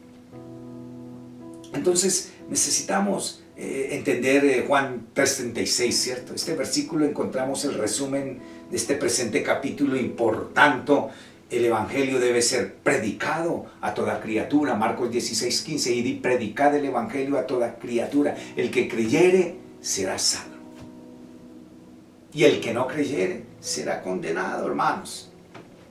Entonces necesitamos entender Juan 3:36, ¿cierto? Este versículo encontramos el resumen de este presente capítulo y por tanto el evangelio debe ser predicado a toda criatura. Marcos 16:15, y predicad el evangelio a toda criatura. El que creyere será salvo, y el que no creyere será condenado, hermanos.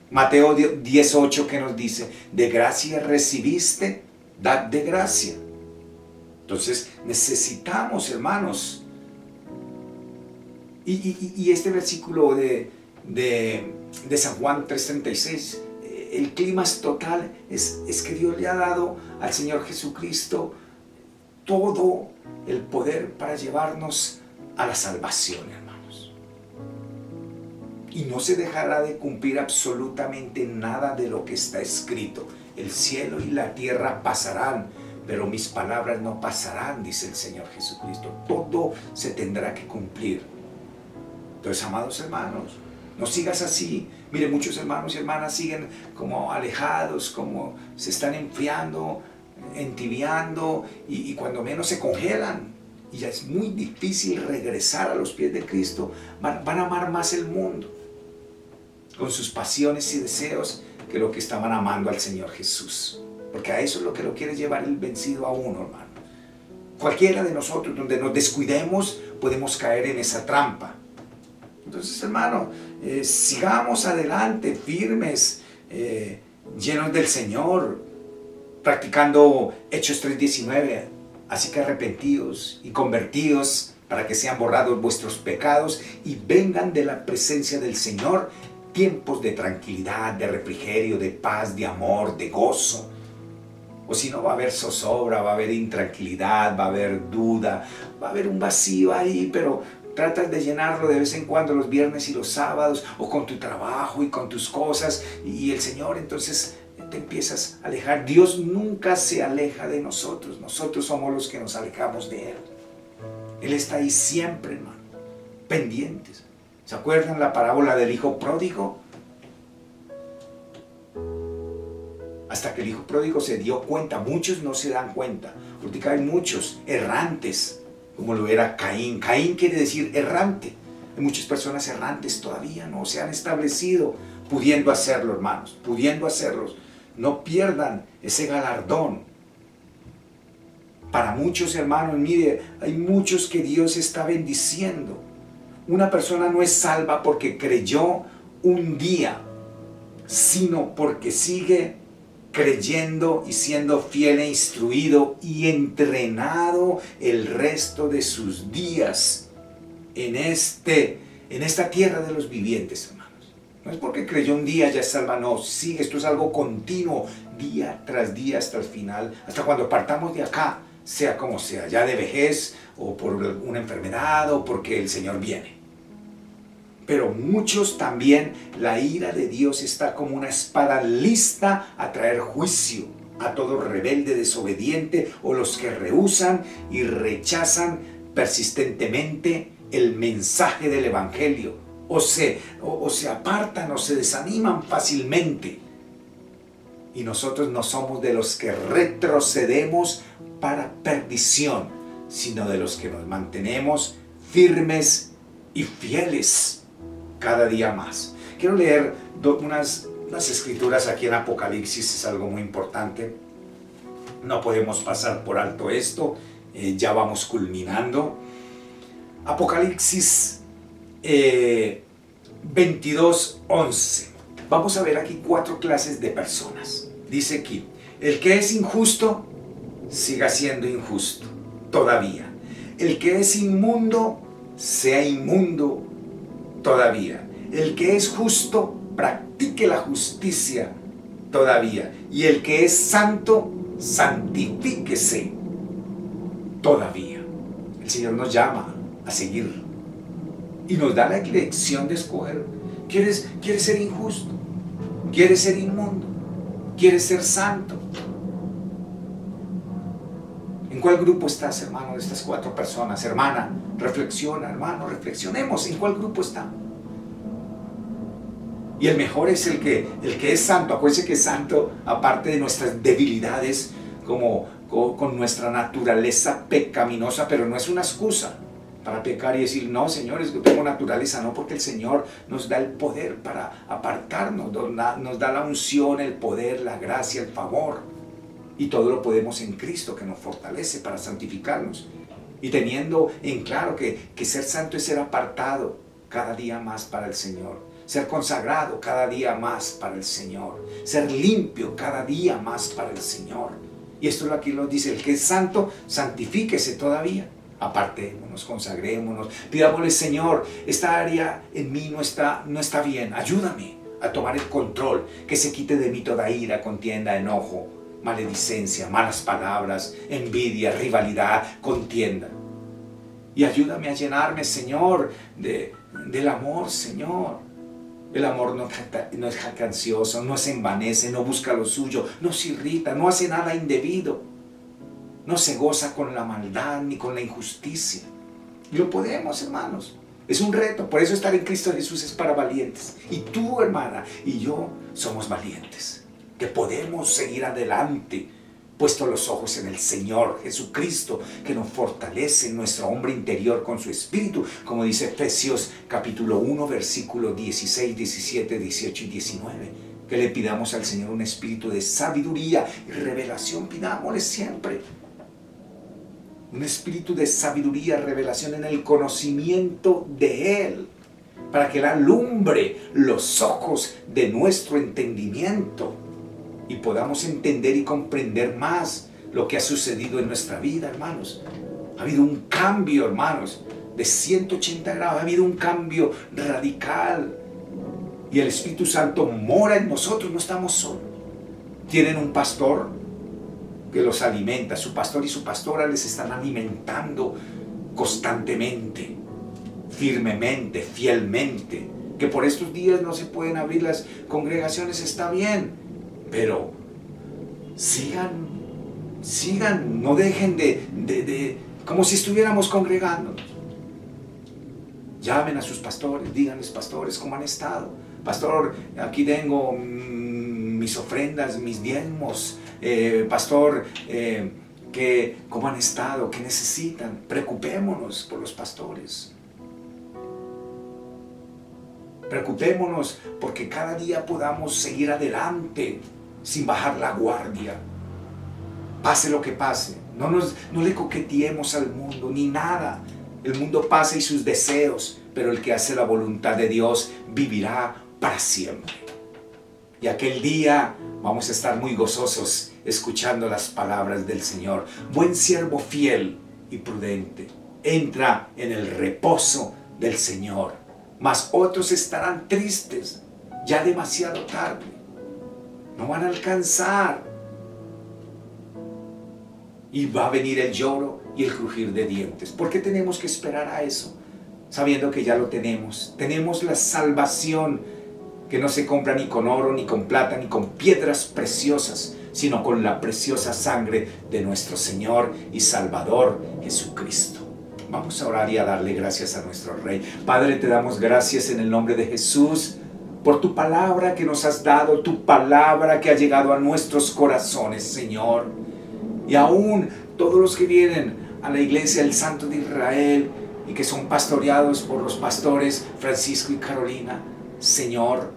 Mateo 10:8 que nos dice, de gracia recibiste, dad de gracia. Entonces necesitamos, hermanos, y este versículo de San Juan 3:36, el clima es total, es que Dios le ha dado al Señor Jesucristo todo el poder para llevarnos a la salvación, hermanos. Y no se dejará de cumplir absolutamente nada de lo que está escrito. El cielo y la tierra pasarán, pero mis palabras no pasarán, dice el Señor Jesucristo. Todo se tendrá que cumplir. Entonces, amados hermanos, no sigas así. Mire, muchos hermanos y hermanas siguen como alejados, como se están enfriando, entibiando y cuando menos se congelan. Y ya es muy difícil regresar a los pies de Cristo. Van a amar más el mundo con sus pasiones y deseos que lo que estaban amando al Señor Jesús. Porque a eso es lo que lo quiere llevar el vencido a uno, hermano. Cualquiera de nosotros, donde nos descuidemos, podemos caer en esa trampa. Entonces, hermano, sigamos adelante, firmes, llenos del Señor, practicando Hechos 3:19. Así que arrepentidos y convertidos para que sean borrados vuestros pecados y vengan de la presencia del Señor tiempos de tranquilidad, de refrigerio, de paz, de amor, de gozo. O si no, va a haber zozobra, va a haber intranquilidad, va a haber duda, va a haber un vacío ahí, pero tratas de llenarlo de vez en cuando los viernes y los sábados, o con tu trabajo y con tus cosas, y el Señor entonces te empiezas a alejar. Dios nunca se aleja de nosotros, nosotros somos los que nos alejamos de Él. Él está ahí siempre, hermano, pendientes. ¿Se acuerdan la parábola del hijo pródigo? Hasta que el hijo pródigo se dio cuenta, muchos no se dan cuenta, porque hay muchos errantes, como lo era Caín. Caín quiere decir errante. Hay muchas personas errantes todavía, no se han establecido, pudiendo hacerlo, hermanos, pudiendo hacerlos. No pierdan ese galardón. Para muchos, hermanos, mire, hay muchos que Dios está bendiciendo. Una persona no es salva porque creyó un día, sino porque sigue creyendo y siendo fiel e instruido y entrenado el resto de sus días en este en esta tierra de los vivientes, hermanos. No es porque creyó un día ya es salva, no, sigue, esto es algo continuo, día tras día hasta el final, hasta cuando partamos de acá, sea como sea, ya de vejez o por una enfermedad o porque el Señor viene. Pero muchos también, la ira de Dios está como una espada lista a traer juicio a todo rebelde, desobediente o los que rehúsan y rechazan persistentemente el mensaje del Evangelio. O se apartan o se desaniman fácilmente. Y nosotros no somos de los que retrocedemos para perdición, sino de los que nos mantenemos firmes y fieles cada día más. Quiero leer unas escrituras aquí en Apocalipsis, es algo muy importante. No podemos pasar por alto esto, ya vamos culminando. Apocalipsis 22:11. Vamos a ver aquí 4 clases de personas. Dice aquí, el que es injusto, siga siendo injusto todavía. El que es inmundo, sea inmundo todavía. El que es justo, practique la justicia todavía. Y el que es santo, santifíquese todavía. El Señor nos llama a seguir y nos da la elección de escoger. ¿Quieres ser injusto? ¿Quieres ser inmundo? ¿Quieres ser santo? ¿En cuál grupo estás, hermano, de estas 4 personas? Hermana, reflexiona, hermano, reflexionemos. ¿En cuál grupo está? Y el mejor es el que es santo. Acuérdense que es santo, aparte de nuestras debilidades, como con nuestra naturaleza pecaminosa, pero no es una excusa para pecar y decir, no, señores, yo tengo naturaleza. No, porque el Señor nos da el poder para apartarnos, nos da la unción, el poder, la gracia, el favor. Y todo lo podemos en Cristo, que nos fortalece para santificarnos. Y teniendo en claro que ser santo es ser apartado cada día más para el Señor. Ser consagrado cada día más para el Señor. Ser limpio cada día más para el Señor. Y esto aquí lo dice, el que es santo, santifíquese todavía. Apartémonos, consagrémonos, pidámosle, Señor, esta área en mí no está bien, ayúdame a tomar el control, que se quite de mí toda ira, contienda, enojo, maledicencia, malas palabras, envidia, rivalidad, contienda. Y ayúdame a llenarme, Señor, del amor, Señor. El amor no es jactancioso, no se envanece, no busca lo suyo, no se irrita, no hace nada indebido. No se goza con la maldad ni con la injusticia. Y lo podemos, hermanos. Es un reto. Por eso estar en Cristo Jesús es para valientes. Y tú, hermana, y yo somos valientes. Que podemos seguir adelante, puesto los ojos en el Señor Jesucristo, que nos fortalece en nuestro hombre interior con su espíritu. Como dice Efesios capítulo 1, versículos 16, 17, 18 y 19. Que le pidamos al Señor un espíritu de sabiduría y revelación. Pidámosle siempre un espíritu de sabiduría, revelación en el conocimiento de Él, para que Él alumbre los ojos de nuestro entendimiento y podamos entender y comprender más lo que ha sucedido en nuestra vida, hermanos. Ha habido un cambio, hermanos, de 180 grados, ha habido un cambio radical y el Espíritu Santo mora en nosotros, no estamos solos. Tienen un pastor que los alimenta, su pastor y su pastora les están alimentando constantemente, firmemente, fielmente. Que por estos días no se pueden abrir las congregaciones, está bien, pero sigan, no dejen de como si estuviéramos congregándonos. Llamen a sus pastores, díganles, pastores, ¿cómo han estado? Pastor, aquí tengo mis ofrendas, mis diezmos. Pastor, ¿cómo han estado? ¿Qué necesitan? Preocupémonos por los pastores. Preocupémonos porque cada día podamos seguir adelante sin bajar la guardia. Pase lo que pase. No le coqueteemos al mundo ni nada. El mundo pasa y sus deseos, pero el que hace la voluntad de Dios vivirá para siempre. Y aquel día vamos a estar muy gozosos escuchando las palabras del Señor. Buen siervo fiel y prudente, entra en el reposo del Señor. mas otros estarán tristes, ya demasiado tarde. No van a alcanzar. Y va a venir el lloro y el crujir de dientes. ¿Por qué tenemos que esperar a eso? Sabiendo que ya lo tenemos. Tenemos la salvación que no se compra ni con oro, ni con plata, ni con piedras preciosas, sino con la preciosa sangre de nuestro Señor y Salvador Jesucristo. Vamos a orar y a darle gracias a nuestro Rey. Padre, te damos gracias en el nombre de Jesús por tu palabra que nos has dado, tu palabra que ha llegado a nuestros corazones, Señor. Y aún todos los que vienen a la iglesia del Santo de Israel y que son pastoreados por los pastores Francisco y Carolina, Señor,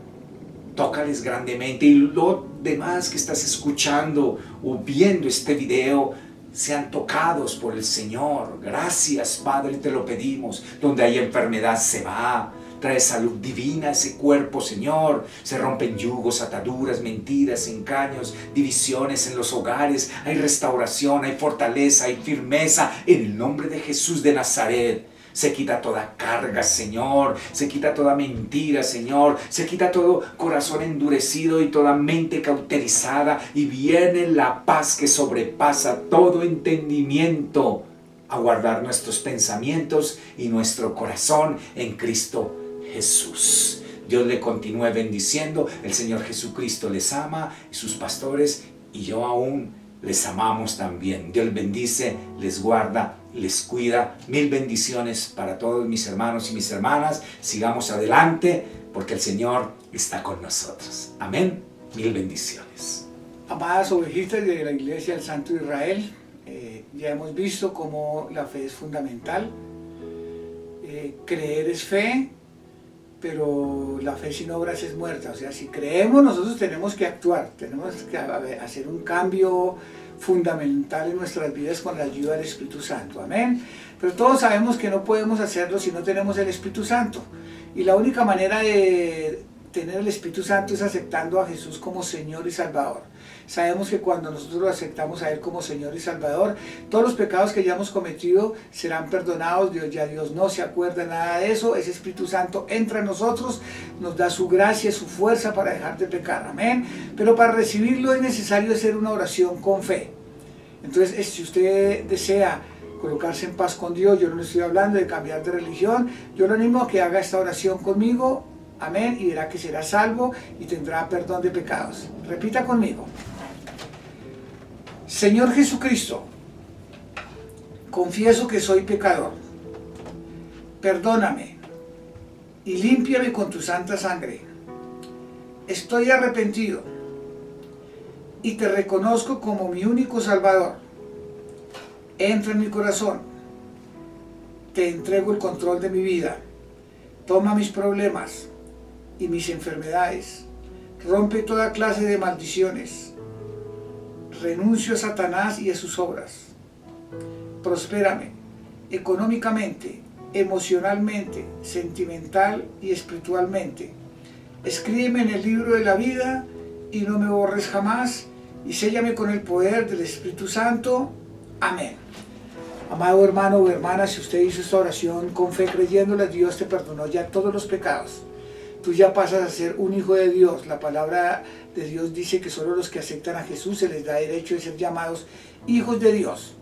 tócales grandemente. Y los demás que estás escuchando o viendo este video, sean tocados por el Señor. Gracias, Padre, te lo pedimos. Donde hay enfermedad se va. Trae salud divina a ese cuerpo, Señor. Se rompen yugos, ataduras, mentiras, engaños, divisiones en los hogares. Hay restauración, hay fortaleza, hay firmeza. En el nombre de Jesús de Nazaret. Se quita toda carga, Señor. Se quita toda mentira, Señor. Se quita todo corazón endurecido y toda mente cauterizada. Y viene la paz que sobrepasa todo entendimiento a guardar nuestros pensamientos y nuestro corazón en Cristo Jesús. Dios le continúe bendiciendo. El Señor Jesucristo les ama y sus pastores y yo aún les amamos también. Dios les bendice, les guarda, les cuida. Mil bendiciones para todos mis hermanos y mis hermanas. Sigamos adelante porque el Señor está con nosotros. Amén. Mil bendiciones. Amadas ovejitas de la Iglesia del Santo Israel, ya hemos visto cómo la fe es fundamental. Creer es fe, pero la fe sin obras es muerta. O sea, si creemos, nosotros tenemos que actuar, tenemos que hacer un cambio fundamental en nuestras vidas con la ayuda del Espíritu Santo. Amén. Pero todos sabemos que no podemos hacerlo si no tenemos el Espíritu Santo. Y la única manera de tener el Espíritu Santo es aceptando a Jesús como Señor y Salvador. Sabemos que cuando nosotros lo aceptamos a Él como Señor y Salvador, todos los pecados que ya hemos cometido serán perdonados. Dios no se acuerda nada de eso. Ese Espíritu Santo entra en nosotros, nos da su gracia, su fuerza para dejar de pecar. Amén. Pero para recibirlo es necesario hacer una oración con fe. Entonces, si usted desea colocarse en paz con Dios, yo no le estoy hablando de cambiar de religión, yo lo animo a que haga esta oración conmigo. Amén, y verá que será salvo y tendrá perdón de pecados. Repita conmigo. Señor Jesucristo, confieso que soy pecador. Perdóname y límpiame con tu santa sangre. Estoy arrepentido y te reconozco como mi único Salvador. Entra en mi corazón. Te entrego el control de mi vida. Toma mis problemas y mis enfermedades. Rompe toda clase de maldiciones. Renuncio a Satanás y a sus obras. Prospérame económicamente, emocionalmente, sentimental y espiritualmente. Escríbeme en el libro de la vida y no me borres jamás, y séllame con el poder del Espíritu Santo. Amén. Amado hermano o hermana, si usted hizo esta oración con fe creyéndola, Dios te perdonó ya todos los pecados. Tú ya pasas a ser un hijo de Dios. La palabra de Dios dice que solo los que aceptan a Jesús se les da derecho de ser llamados hijos de Dios.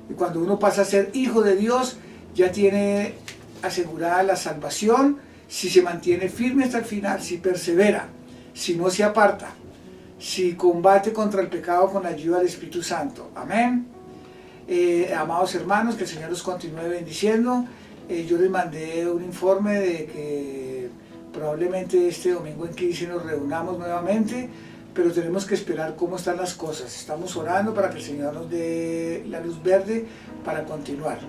Y cuando uno pasa a ser hijo de Dios, ya tiene asegurada la salvación si se mantiene firme hasta el final, si persevera, si no se aparta, si combate contra el pecado con la ayuda del Espíritu Santo. Amén. Amados hermanos, que el Señor los continúe bendiciendo. Yo les mandé un informe de que probablemente este domingo en 15 nos reunamos nuevamente, pero tenemos que esperar cómo están las cosas. Estamos orando para que el Señor nos dé la luz verde para continuar.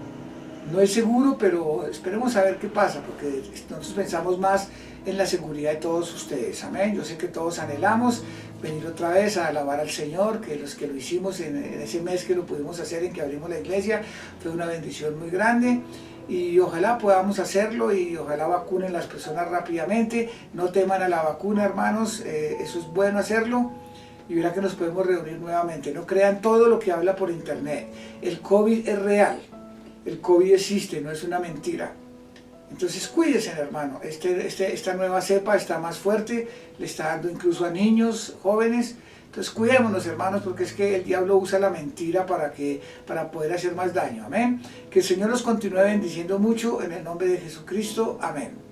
No es seguro, pero esperemos a ver qué pasa, porque nosotros pensamos más en la seguridad de todos ustedes. Amén. Yo sé que todos anhelamos venir otra vez a alabar al Señor, que los que lo hicimos en ese mes que lo pudimos hacer, en que abrimos la iglesia, fue una bendición muy grande. Y ojalá podamos hacerlo y ojalá vacunen las personas rápidamente. No teman a la vacuna, hermanos, eso es bueno hacerlo. Y verá que nos podemos reunir nuevamente. No crean todo lo que habla por internet. El COVID es real. El COVID existe, no es una mentira. Entonces cuídense, hermano. Esta nueva cepa está más fuerte, le está dando incluso a niños, jóvenes. Entonces cuidémonos, hermanos, porque es que el diablo usa la mentira para poder hacer más daño. Amén. Que el Señor los continúe bendiciendo mucho en el nombre de Jesucristo. Amén.